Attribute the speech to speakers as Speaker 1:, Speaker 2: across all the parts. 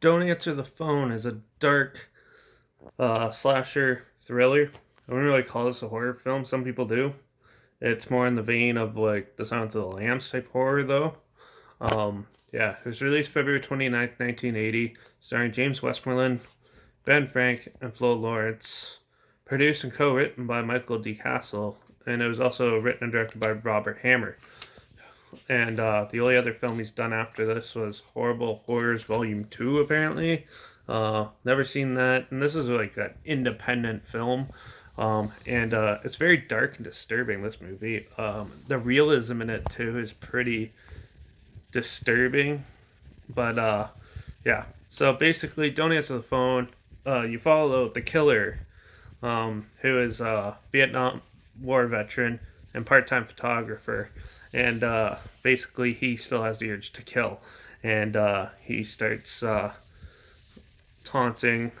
Speaker 1: Don't Answer the Phone is a dark slasher thriller. I wouldn't really call this a horror film. Some people do. It's more in the vein of like the Silence of the Lambs type horror, though. Yeah, it was released February 29th, 1980, starring James Westmoreland, Ben Frank, and Flo Lawrence. Produced and co written by Michael D. Castle, and it was also written and directed by Robert Hammer. And the only other film he's done after this was Horrible Horrors Volume 2, apparently. Never seen that. And this is like an independent film. And it's very dark and disturbing, this movie. The realism in it, too, is pretty disturbing. But yeah. So basically, Don't Answer the Phone. You follow the killer, who is a Vietnam War veteran and part-time photographer, and basically he still has the urge to kill, and he starts taunting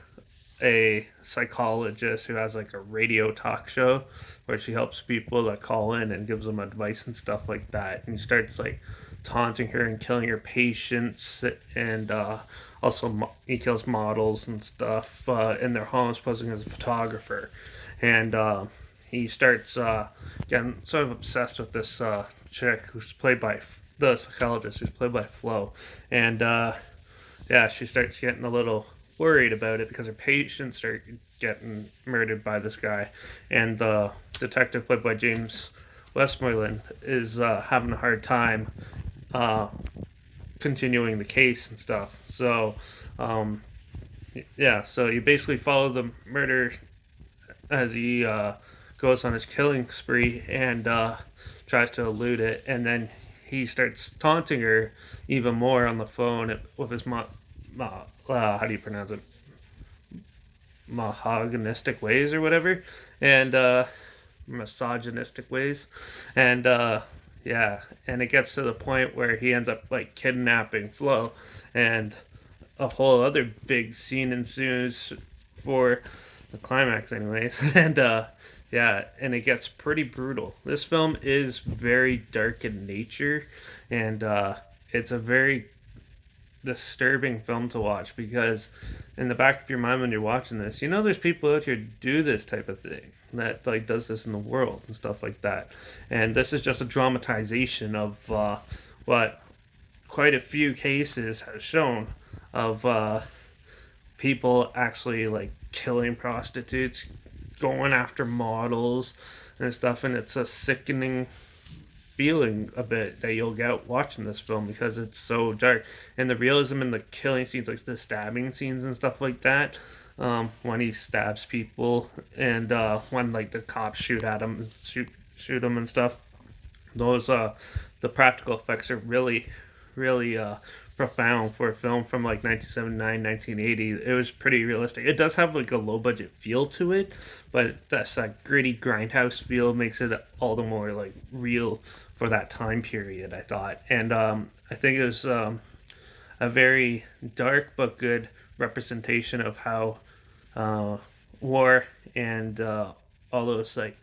Speaker 1: a psychologist who has like a radio talk show where she helps people that call in and gives them advice and stuff like that. And he starts like taunting her and killing her patients, and also he kills models and stuff in their homes, posing as a photographer. And he starts getting sort of obsessed with this chick who's played by the psychologist, who's played by Flo, and yeah, she starts getting a little worried about it because her patients start getting murdered by this guy, and the detective played by James Westmoreland is having a hard time uh, continuing the case and stuff. So, yeah, so you basically follow the murder as he goes on his killing spree and tries to elude it, and then he starts taunting her even more on the phone with his how do you pronounce it? Misogynistic ways or whatever, and misogynistic ways, and yeah, and it gets to the point where he ends up like kidnapping Flo, and a whole other big scene ensues for the climax, anyways, and yeah, and it gets pretty brutal. This film is very dark in nature, and it's a very disturbing film to watch because in the back of your mind when you're watching this, you know there's people out here do this type of thing that like does this in the world and stuff like that. And this is just a dramatization of what quite a few cases have shown of people actually like killing prostitutes, going after models and stuff, and it's a sickening feeling a bit that you'll get watching this film because it's so dark, and the realism in the killing scenes, like the stabbing scenes and stuff like that, when he stabs people, and when like the cops shoot at him and shoot him and stuff, those the practical effects are really profound for a film from like 1979, 1980. It was pretty realistic. It does have like a low budget feel to it, but that's that gritty grindhouse feel makes it all the more like real for that time period, I thought. And I think it was a very dark but good representation of how war and all those like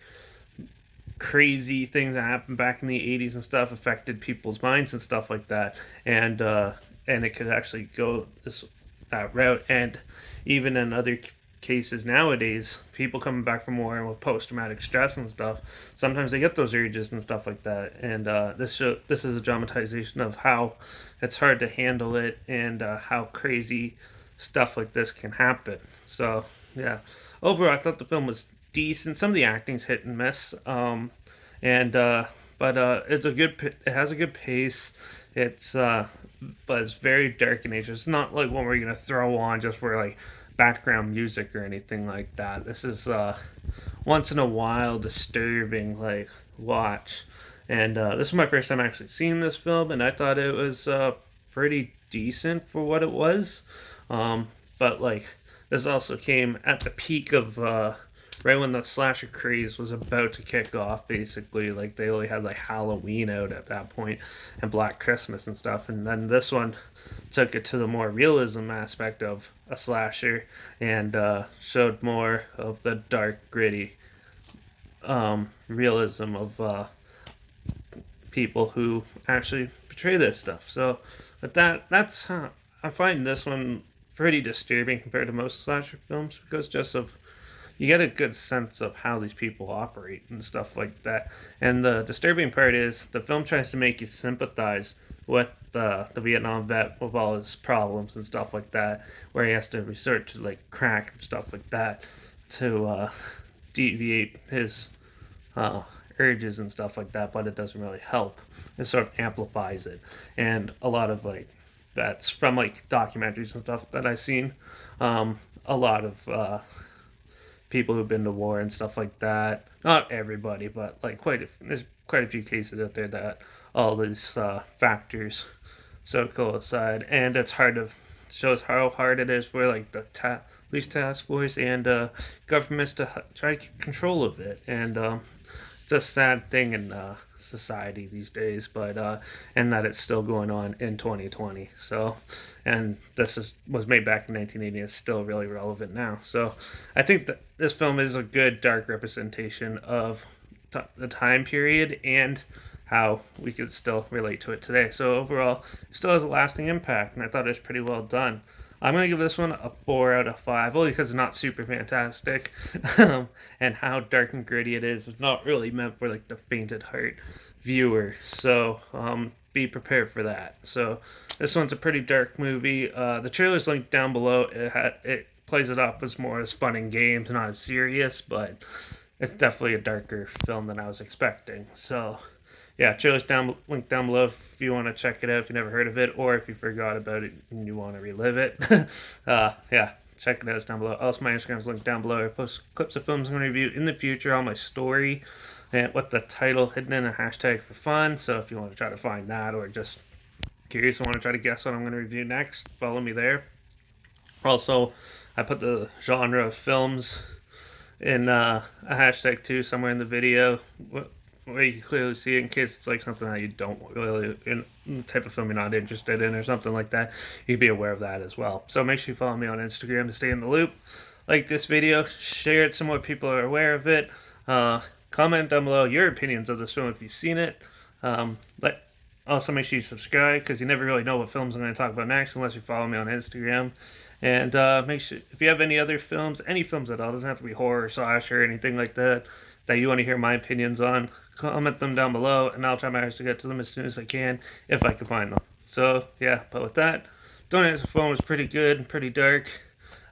Speaker 1: crazy things that happened back in the 80s and stuff affected people's minds and stuff like that, and it could actually go that route. And even in other cases nowadays, people coming back from war and with post-traumatic stress and stuff, sometimes they get those urges and stuff like that. And this is a dramatization of how it's hard to handle it, and how crazy stuff like this can happen. So yeah, overall I thought the film was decent. Some of the acting's hit and miss, and but it's a good. It has a good pace. It's but it's very dark in nature. It's not like one where you're gonna throw on just for like background music or anything like that. This is once in a while disturbing like watch, and this is my first time actually seeing this film, and I thought it was pretty decent for what it was. But like this also came at the peak of right when the slasher craze was about to kick off. Basically, like they only had like Halloween out at that point and Black Christmas and stuff, and then this one took it to the more realism aspect of a slasher, and showed more of the dark gritty realism of people who actually portray this stuff. So but that's I find this one pretty disturbing compared to most slasher films because just of you get a good sense of how these people operate and stuff like that. And the disturbing part is the film tries to make you sympathize with the Vietnam vet with all his problems and stuff like that, where he has to resort to like crack and stuff like that to deviate his uh, urges and stuff like that, but it doesn't really help. It sort of amplifies it. And a lot of like vets from like documentaries and stuff that I've seen, a lot of people who've been to war and stuff like that. Not everybody, but like there's quite a few cases out there that all these factors so coincide, and it's hard to shows how hard it is for like the police task force and governments to try to keep control of it, and it's a sad thing in society these days, but and that it's still going on in 2020. So, and was made back in 1980. It's still really relevant now. So, I think that this film is a good dark representation of the time period and how we could still relate to it today. So overall, it still has a lasting impact, and I thought it was pretty well done. I'm gonna give this one a 4 out of 5, only because it's not super fantastic, and how dark and gritty it is. It's not really meant for like the faint heart viewer. So be prepared for that. So this one's a pretty dark movie. The trailer's linked down below. It plays it off as more as fun and games, not as serious, but it's definitely a darker film than I was expecting. So yeah, trailer's linked down below if you want to check it out if you never heard of it, or if you forgot about it and you want to relive it. Yeah, check it out. It's down below. Also, my Instagram is linked down below. I post clips of films I'm going to review in the future on my story, and with the title hidden in a hashtag for fun. So if you want to try to find that, or just curious and want to try to guess what I'm going to review next, follow me there. Also, I put the genre of films in a hashtag too somewhere in the video where you can clearly see it in case it's like something that you don't really, in the type of film you're not interested in or something like that. You can be aware of that as well. So make sure you follow me on Instagram to stay in the loop. Like this video, share it so more people are aware of it. Comment down below your opinions of this film if you've seen it. Also make sure you subscribe because you never really know what films I'm going to talk about next unless you follow me on Instagram. And make sure if you have any other films, any films at all, it doesn't have to be horror, slasher, or anything like that, that you want to hear my opinions on, comment them down below, and I'll try my best to get to them as soon as I can, if I can find them. So yeah, but with that, Don't Answer the Phone was pretty good, pretty dark.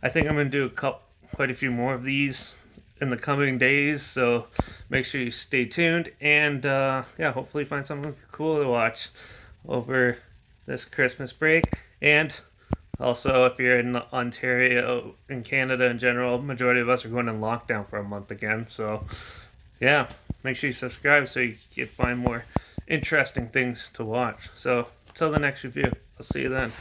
Speaker 1: I think I'm going to do quite a few more of these in the coming days, so make sure you stay tuned, and yeah, hopefully find something cool to watch over this Christmas break. And also, if you're in Ontario, in Canada in general, majority of us are going in lockdown for a month again. So, yeah, make sure you subscribe so you can find more interesting things to watch. So, until the next review, I'll see you then.